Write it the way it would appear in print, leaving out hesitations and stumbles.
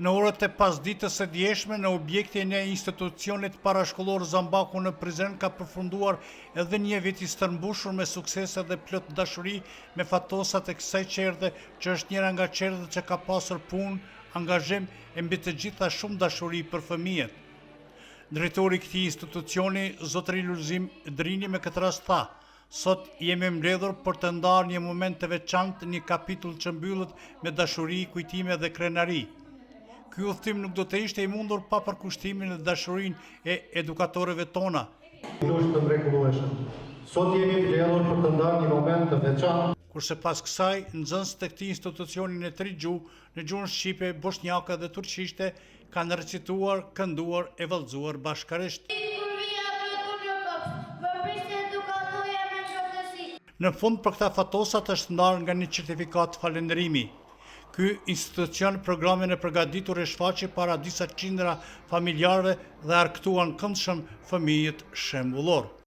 Në orët e pasdites së djeshme, në objektin e institucionit parashkollor Zambaku në Prizren ka përfunduar edhe një vit i stërmbushur me suksese dhe plot dashuri me fatosat e kësaj qerdhe, që është njëra nga qerdhet që ka pasur punë, angazhim e mbi të gjitha shumë dashuri për fëmijët. Drejtori i këtij institucioni, zotëri Lulzim Drini, me këtë rast tha: "Sot jemi mbledhur për të ndarë një moment të veçantë, një kapitull që mbyllet me dashuri, kujtime dhe krenari. Ky udhtim nuk do të ishte i mundur pa përkushtimin dhe dashurinë e edukatorëve tona." Sot jemi mbledhur për të ndarë një moment të veçantë. Kurse pas kësaj, nxënësit e këtij institucioni në 3 gjuhë, në gjuhën shqipe, bosnjake dhe turqishte, kanë recituar, kënduar e vallëzuar bashkërisht. Në fund, për këta fatosat është ndarë nga një certifikat falënderimi. Ky institucion programin e përgatitur e shfaqi para disa qindra familjarëve dhe arktuan këndshëm fëmijët shembullor.